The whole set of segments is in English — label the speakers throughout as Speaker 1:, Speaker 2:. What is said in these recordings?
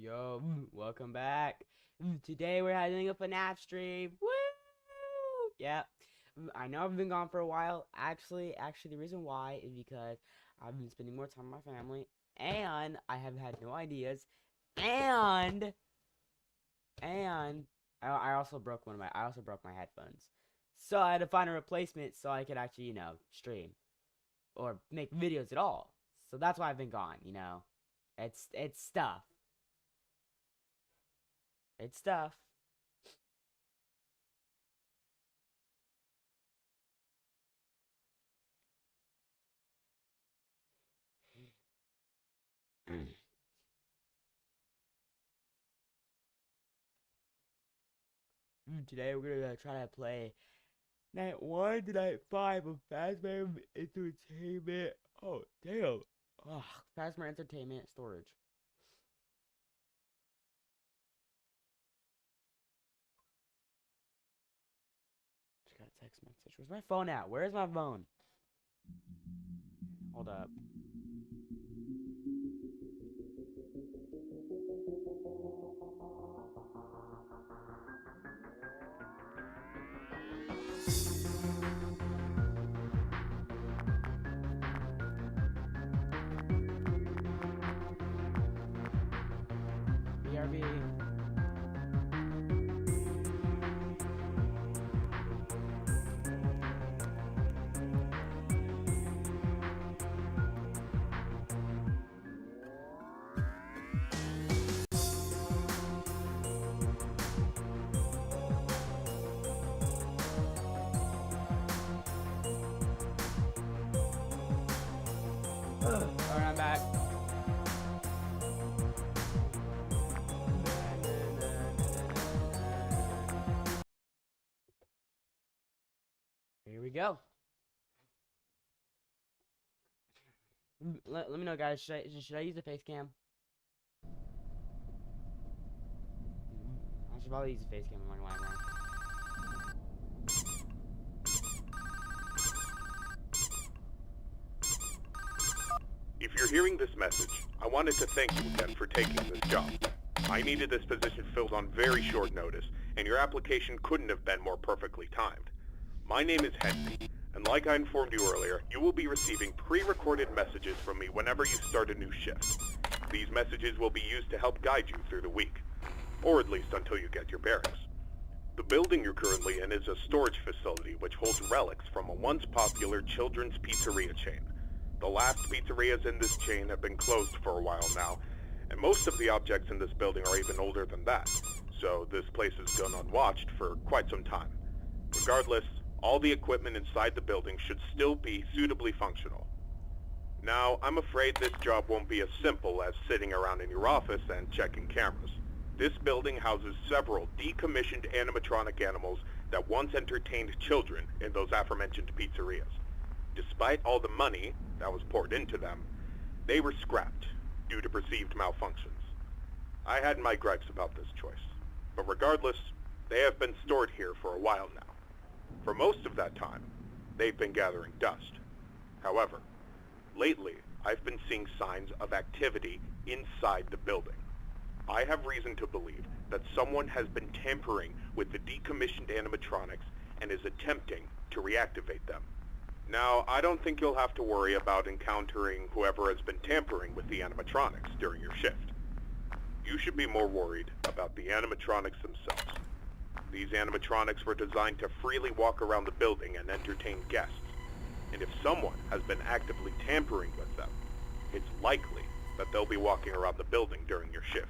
Speaker 1: Yo. Welcome back. Today we're having a Fnaf stream. Woo! Yeah. I know I've been gone for a while. Actually, the reason why is because I've been spending more time with my family, and I have had no ideas, and I also broke my headphones, so I had to find a replacement so I could actually stream or make videos at all. So that's why I've been gone. It's stuff. It's stuff. Today we're gonna try to play night 1 to night 5 of Phasma Entertainment. Oh damn! Ugh, Phasma Entertainment Storage. Just got a text message. Where's my phone at? Where's my phone? Hold up. BRB. Alright, I'm back. Here we go. Let me know, guys. Should I use the face cam? I should probably use the face cam. I'm not gonna lie.
Speaker 2: If you're hearing this message, I wanted to thank you again for taking this job. I needed this position filled on very short notice, and your application couldn't have been more perfectly timed. My name is Henry, and like I informed you earlier, you will be receiving pre-recorded messages from me whenever you start a new shift. These messages will be used to help guide you through the week, or at least until you get your bearings. The building you're currently in is a storage facility which holds relics from a once popular children's pizzeria chain. The last pizzerias in this chain have been closed for a while now, and most of the objects in this building are even older than that, so this place has gone unwatched for quite some time. Regardless, all the equipment inside the building should still be suitably functional. Now, I'm afraid this job won't be as simple as sitting around in your office and checking cameras. This building houses several decommissioned animatronic animals that once entertained children in those aforementioned pizzerias. Despite all the money that was poured into them, they were scrapped due to perceived malfunctions. I had my gripes about this choice, but regardless, they have been stored here for a while now. For most of that time, they've been gathering dust. However, lately, I've been seeing signs of activity inside the building. I have reason to believe that someone has been tampering with the decommissioned animatronics and is attempting to reactivate them. Now, I don't think you'll have to worry about encountering whoever has been tampering with the animatronics during your shift. You should be more worried about the animatronics themselves. These animatronics were designed to freely walk around the building and entertain guests. And if someone has been actively tampering with them, it's likely that they'll be walking around the building during your shift.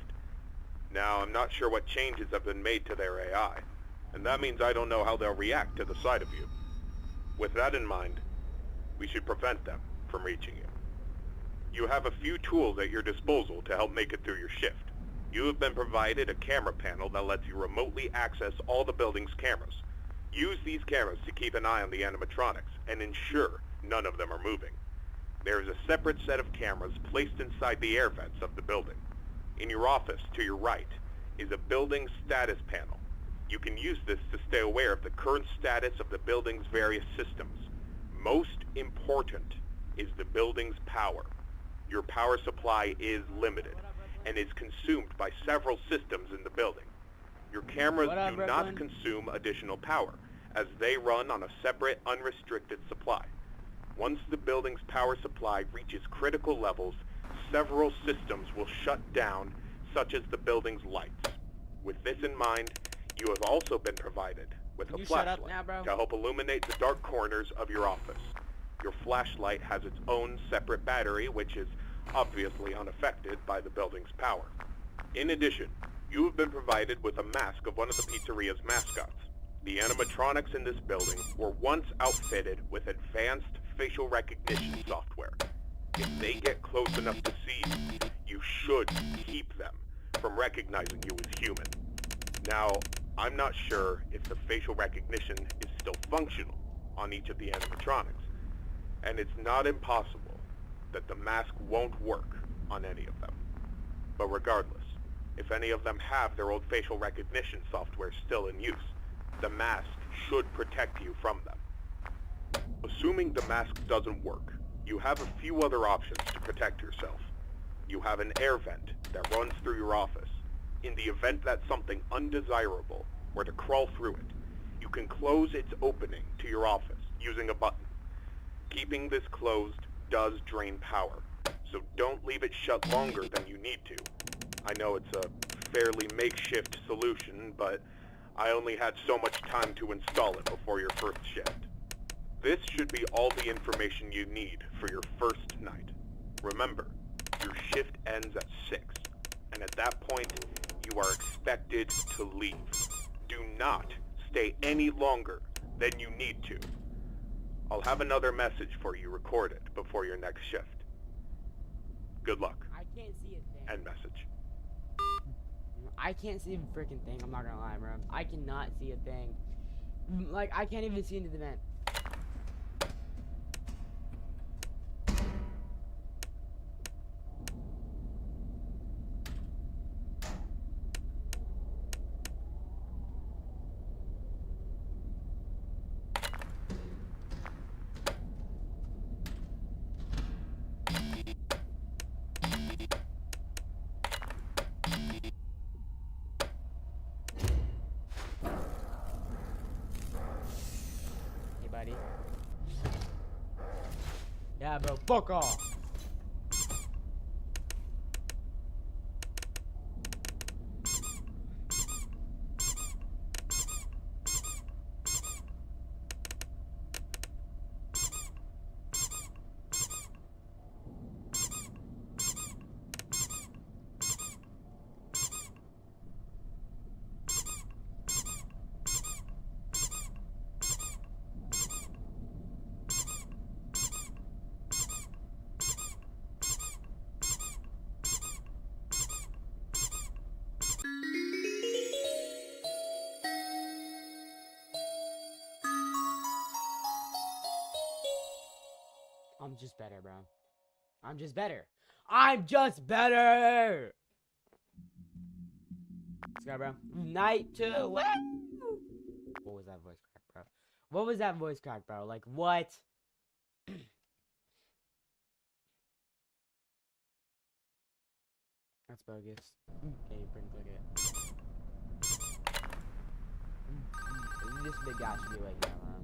Speaker 2: Now, I'm not sure what changes have been made to their AI, and that means I don't know how they'll react to the sight of you. With that in mind, we should prevent them from reaching you. You have a few tools at your disposal to help make it through your shift. You have been provided a camera panel that lets you remotely access all the building's cameras. Use these cameras to keep an eye on the animatronics and ensure none of them are moving. There is a separate set of cameras placed inside the air vents of the building. In your office to your right is a building status panel. You can use this to stay aware of the current status of the building's various systems. Most important is the building's power. Your power supply is limited, and is consumed by several systems in the building. Your cameras
Speaker 1: What up,
Speaker 2: do not
Speaker 1: Brooklyn?
Speaker 2: consume additional power, as they run on a separate, unrestricted supply. Once the building's power supply reaches critical levels, several systems will shut down, such as the building's lights. With this in mind, you have also been provided with
Speaker 1: Can
Speaker 2: a
Speaker 1: you shut up
Speaker 2: flashlight
Speaker 1: now, bro?
Speaker 2: to help illuminate the dark corners of your office. Your flashlight has its own separate battery, which is obviously unaffected by the building's power. In addition, you have been provided with a mask of one of the pizzeria's mascots. The animatronics in this building were once outfitted with advanced facial recognition software. If they get close enough to see you, you should keep them from recognizing you as human. Now, I'm not sure if the facial recognition is still functional on each of the animatronics, and it's not impossible that the mask won't work on any of them. But regardless, if any of them have their old facial recognition software still in use, the mask should protect you from them. Assuming the mask doesn't work, you have a few other options to protect yourself. You have an air vent that runs through your office. In the event that something undesirable were to crawl through it, you can close its opening to your office using a button. Keeping this closed does drain power, so don't leave it shut longer than you need to. I know it's a fairly makeshift solution, but I only had so much time to install it before your first shift. This should be all the information you need for your first night. Remember, your shift ends at 6, and at that point, you are expected to leave. Do not stay any longer than you need to. I'll have another message for you recorded before your next shift. Good luck.
Speaker 1: I can't see a thing.
Speaker 2: End message.
Speaker 1: I can't see a freaking thing. I'm not gonna lie, bro. I cannot see a thing. Like, I can't even see into the vent. Hey, buddy. Yeah, bro. Fuck off. I'm just better, bro. I'm just better. I'm just better. Let's go, bro. Night 2. Woo! What was that voice crack, bro? What was that voice crack, bro? Like, what? That's bogus. Okay, pretty click it. This big guy should be waking up, man.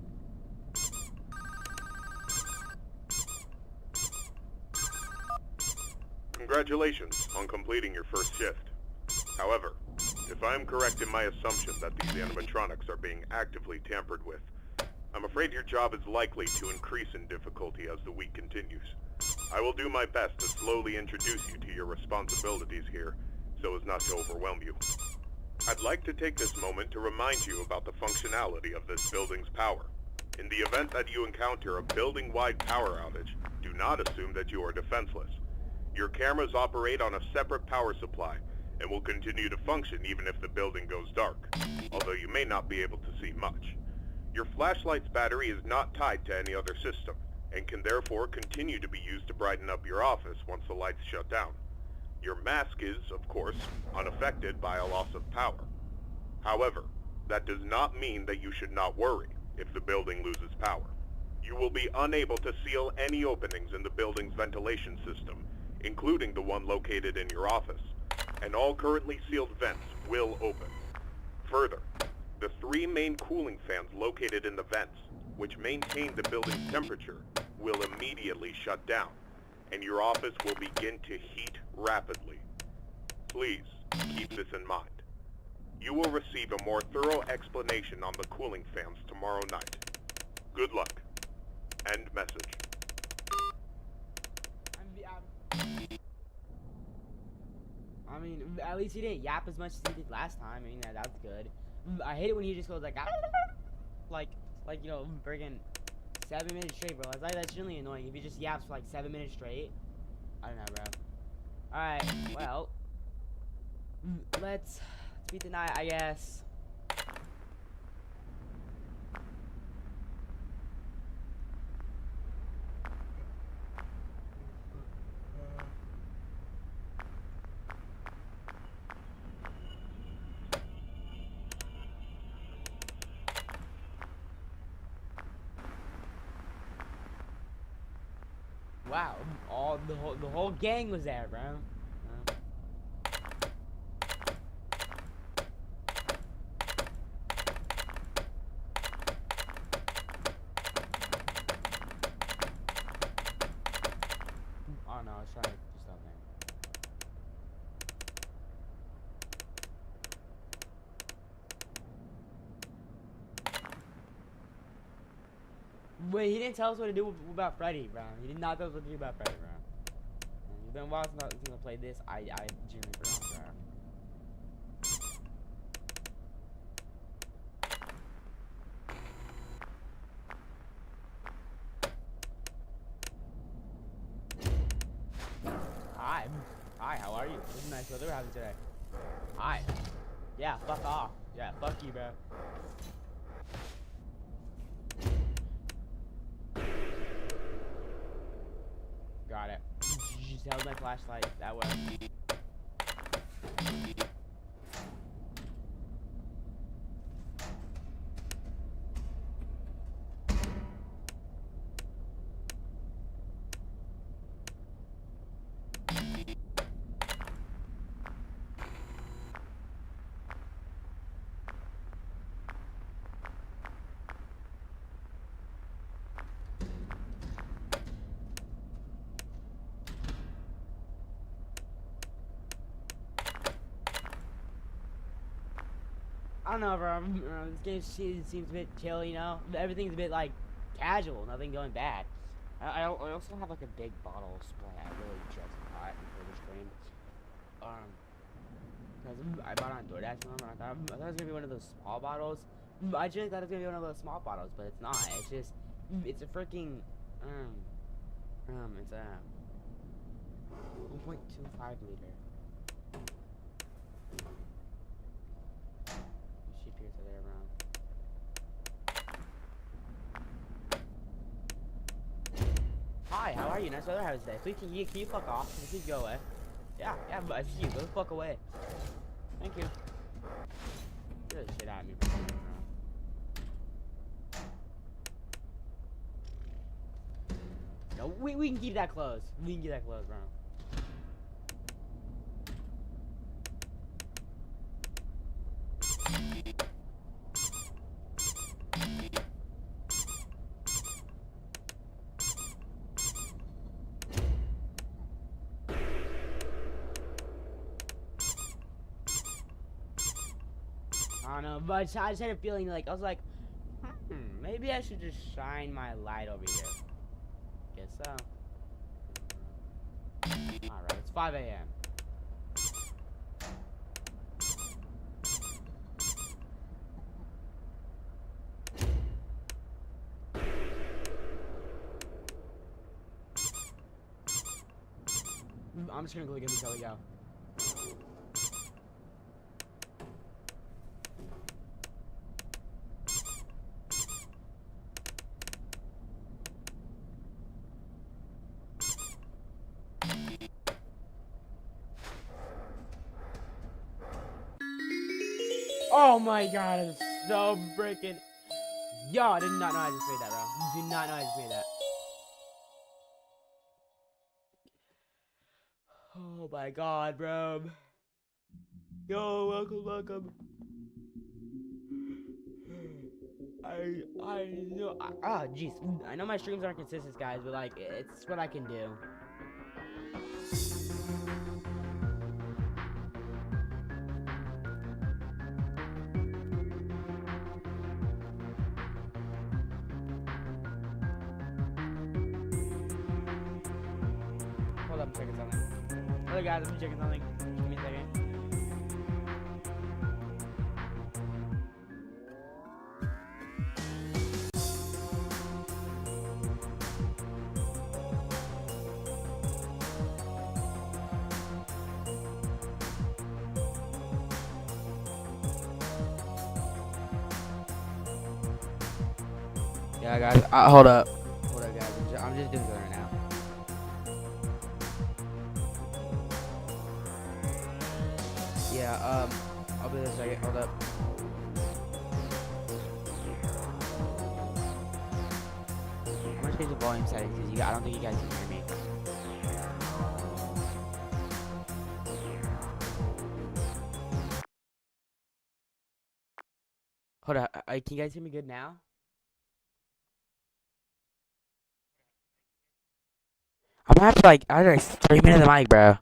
Speaker 2: Congratulations on completing your first shift. However, if I am correct in my assumption that these animatronics are being actively tampered with, I'm afraid your job is likely to increase in difficulty as the week continues. I will do my best to slowly introduce you to your responsibilities here, so as not to overwhelm you. I'd like to take this moment to remind you about the functionality of this building's power. In the event that you encounter a building-wide power outage, do not assume that you are defenseless. Your cameras operate on a separate power supply, and will continue to function even if the building goes dark, although you may not be able to see much. Your flashlight's battery is not tied to any other system, and can therefore continue to be used to brighten up your office once the lights shut down. Your mask is, of course, unaffected by a loss of power. However, that does not mean that you should not worry if the building loses power. You will be unable to seal any openings in the building's ventilation system, including the one located in your office, and all currently sealed vents will open. Further, the 3 main cooling fans located in the vents, which maintain the building's temperature, will immediately shut down, and your office will begin to heat rapidly. Please keep this in mind. You will receive a more thorough explanation on the cooling fans tomorrow night. Good luck. End message.
Speaker 1: I mean, at least he didn't yap as much as he did last time. I mean, that's good. I hate it when he just goes like, like, you know, friggin' 7 minutes straight, bro. That's really annoying. If he just yaps for like 7 minutes straight, I don't know, bro. All right, well, let's beat the night, I guess. Wow, the whole gang was there, bro. Oh no, I was trying to do something. Wait, he didn't tell us what to do about Freddy, bro. He did not tell us what to do about Freddy, bro. It's been a while since I played this. I genuinely forgot, bro. Hi. Hi, how are you? This is nice weather we're having today. Hi. Yeah, fuck off. Yeah, fuck you, bro. Got it. Just held my flashlight. That way. I don't know, bro. This game seems a bit chill, you know? Everything's a bit, like, casual. Nothing going bad. I also have, like, a big bottle of Sprite. I really just bought before the stream. Because I bought it on DoorDash, remember? I thought it was gonna be one of those small bottles. I just thought it was gonna be one of those small bottles, but it's not. It's just, it's a freaking, it's a 1.25 liter. She appears there around. Hi, how are you? Nice weather having today. Please, can you fuck off? Please go away. Yeah, but I see you. Go the fuck away. Thank you. Get the shit out of me, bro. No, we can keep that closed. We can keep that closed, bro. I don't know, but I just had a feeling like, I was like, maybe I should just shine my light over here. Guess so. Alright, it's 5 a.m. I'm just gonna click it until we go. Oh my god, it's so freaking. Yo, I did not know I just made that, bro. Did not know I just made that. Oh my god, bro. Yo, welcome. I know. Jeez. I know my streams aren't consistent, guys, but like, it's what I can do. Hold up, I'm checking something. Hello, guys, I'm checking something. Give me a second. Yeah, guys. Hold up. Hold up, guys. I'm just doing something right now. Yeah. I'll be there in a second. Hold up. I'm gonna change the volume settings because I don't think you guys can hear me. Hold up. Can you guys hear me good now? I'm gonna have to I had to scream into the mic, bro.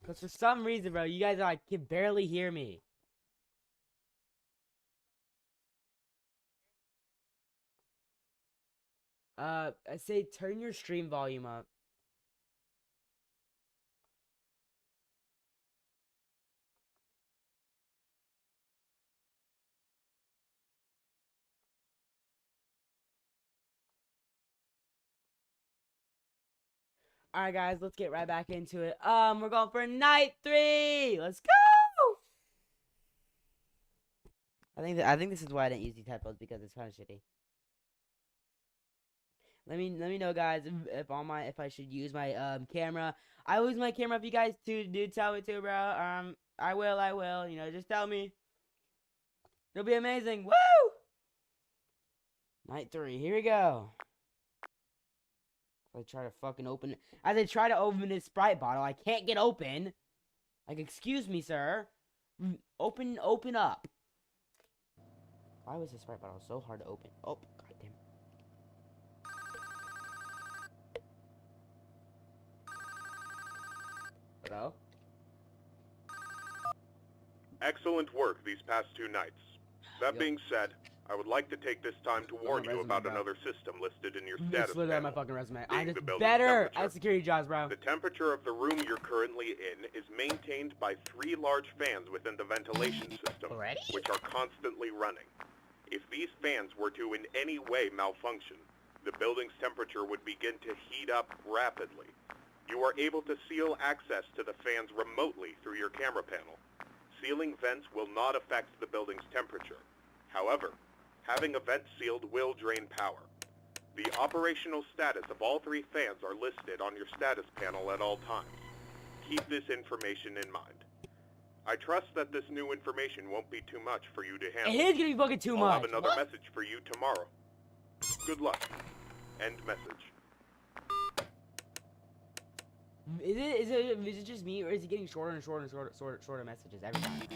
Speaker 1: Cause for some reason, bro, you guys can barely hear me. I say turn your stream volume up. All right, guys, let's get right back into it. We're going for night 3. Let's go. I think this is why I didn't use these headphones because it's kind of shitty. Let me know, guys, if I should use my camera. I will use my camera if you guys do tell me to, bro. I will. You know, just tell me. It'll be amazing. Woo! Night 3. Here we go. I try to fucking open. As I try to open this Sprite bottle, I can't get open. Like, excuse me, sir. Open up. Why was this Sprite bottle so hard to open? Oh, goddamn. Hello?
Speaker 2: Excellent work these past 2 nights. That being said, I would like to take this time to warn you about another system listed in your status panel.
Speaker 1: On my fucking resume.
Speaker 2: I'm
Speaker 1: just better at security jobs, bro.
Speaker 2: The temperature of the room you're currently in is maintained by 3 large fans within the ventilation system, which are constantly running. If these fans were to in any way malfunction, the building's temperature would begin to heat up rapidly. You are able to seal access to the fans remotely through your camera panel. Sealing vents will not affect the building's temperature. However, having a vent sealed will drain power. The operational status of all 3 fans are listed on your status panel at all times. Keep this information in mind. I trust that this new information won't be too much for you to handle.
Speaker 1: It is gonna be fucking too much.
Speaker 2: I'll have another message for you tomorrow. Good luck. End message.
Speaker 1: Is it just me, or is he getting shorter and shorter messages every time?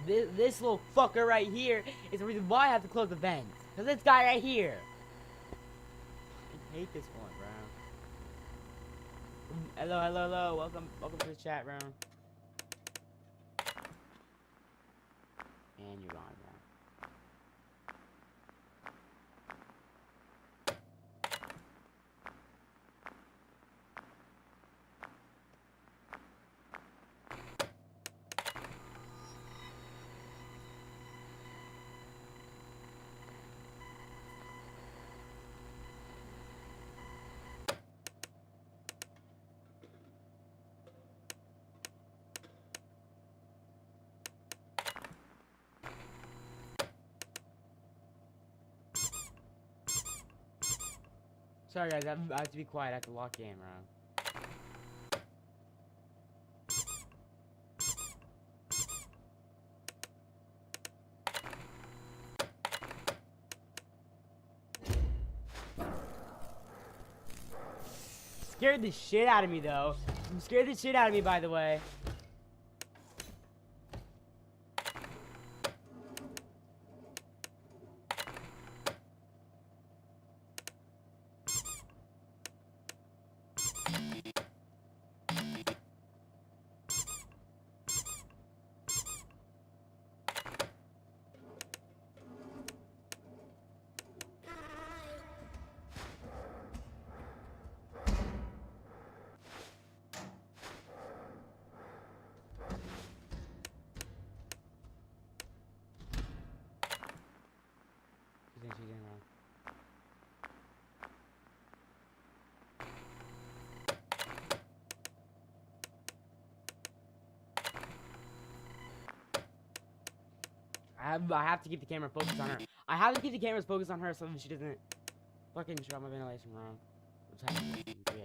Speaker 1: This little fucker right here is the reason why I have to close the vents. Cause this guy right here. I hate this one, bro. Hello. Welcome to the chat room. And you're gone, bro. Sorry guys, I have to be quiet. I have to lock in, bro. scared the shit out of me, though. You scared the shit out of me, by the way. I have to keep the camera focused on her. I have to keep the cameras focused on her so that she doesn't fucking shut my ventilation wrong. What's happening? Yeah.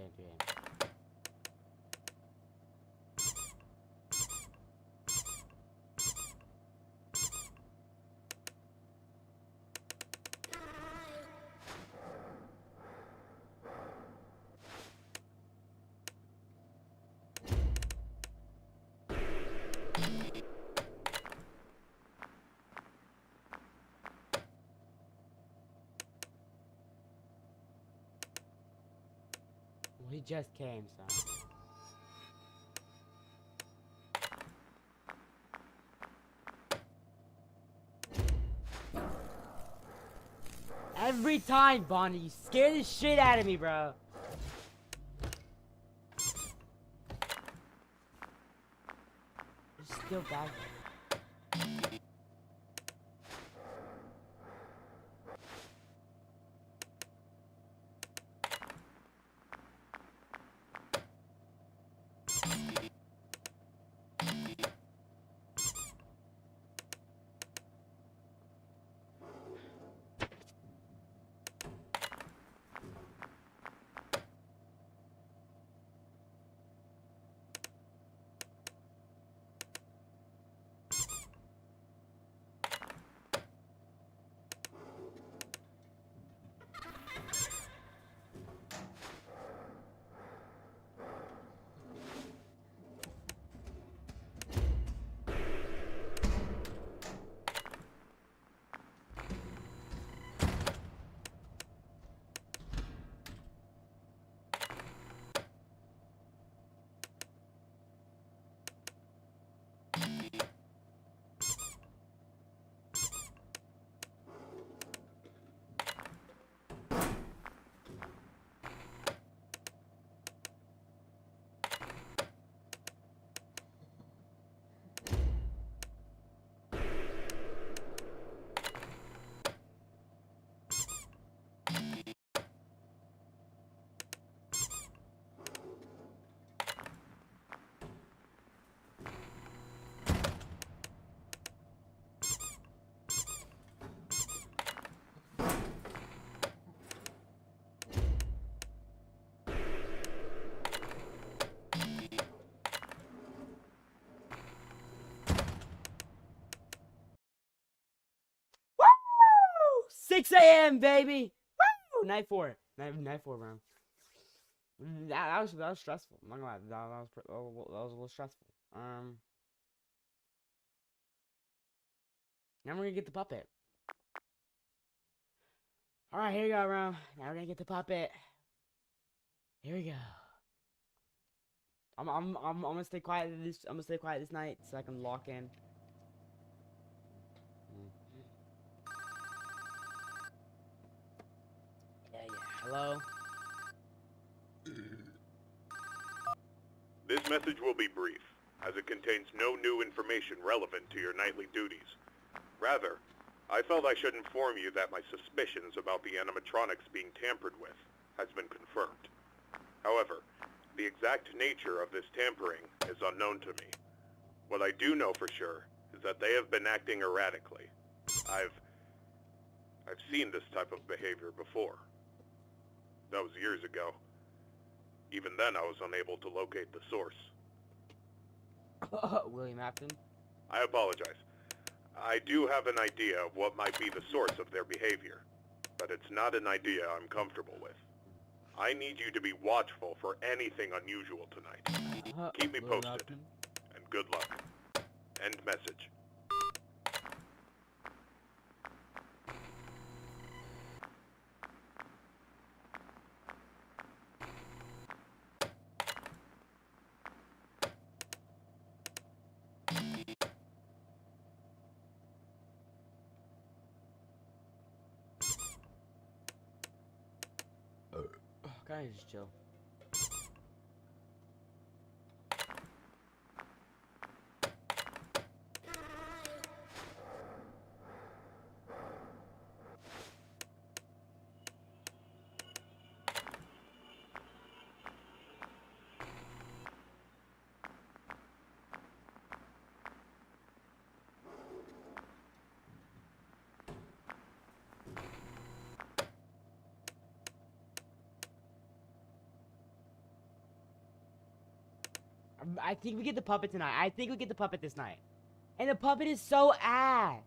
Speaker 1: Well, he just came, so. Every time, Bonnie, you scare the shit out of me, bro. It's still back there. Woo! 6 a.m., baby! Woo! Night 4. Night 4, bro. That was stressful. I'm not gonna lie. That was a little stressful. Now we're gonna get the puppet. Alright, here we go, bro. Now we're gonna get the puppet. Here we go. I'm gonna stay quiet this night so I can lock in. Yeah. Hello?
Speaker 2: This message will be brief, as it contains no new information relevant to your nightly duties. Rather, I felt I should inform you that my suspicions about the animatronics being tampered with has been confirmed. However, the exact nature of this tampering is unknown to me. What I do know for sure is that they have been acting erratically. I've seen this type of behavior before. That was years ago. Even then, I was unable to locate the source.
Speaker 1: William Afton?
Speaker 2: I apologize. I do have an idea of what might be the source of their behavior, but it's not an idea I'm comfortable with. I need you to be watchful for anything unusual tonight. Keep me posted, and good luck. End message.
Speaker 1: Guys, just chill. I think we get the puppet tonight. I think we get the puppet this night. And the puppet is so ass.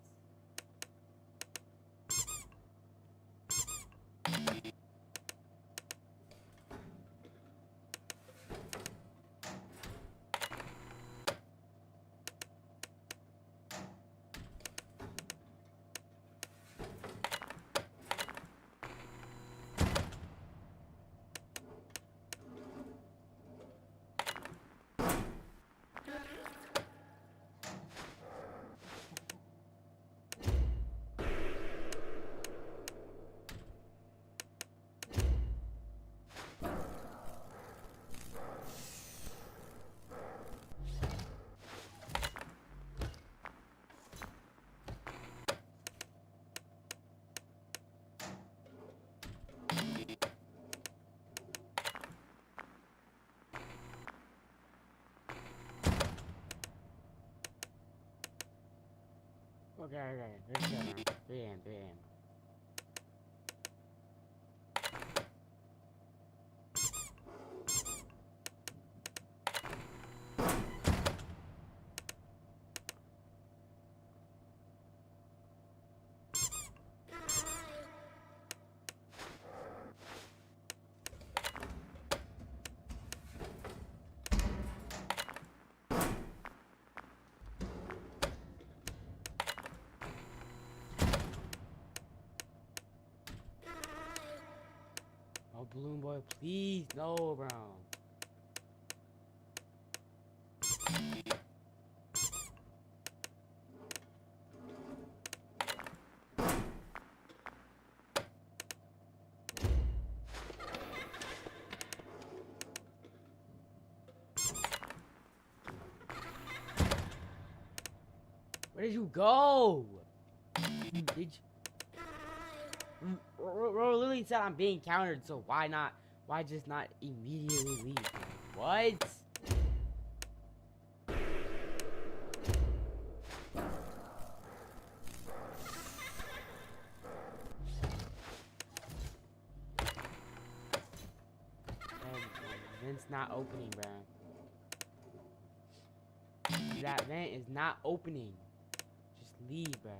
Speaker 1: Okay. 3 a.m. Oh, Balloon Boy, please, no, bro. Where did you go? Did you? Bro literally said I'm being countered, so why not? Why just not immediately leave? What? Vent's not opening, bro. That vent is not opening. Just leave, bro.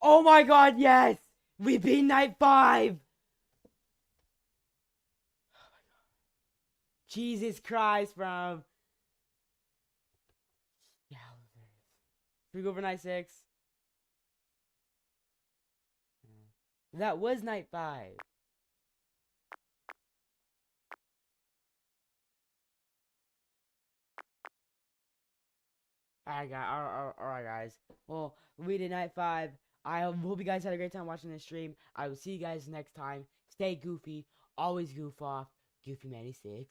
Speaker 1: Oh my god, yes! We beat night 5! Jesus Christ, bro. Yeah. Should we go for night 6? That was night 5. Alright, guys. Well, we did night 5. I hope you guys had a great time watching this stream. I will see you guys next time. Stay goofy. Always goof off. Goofy 96.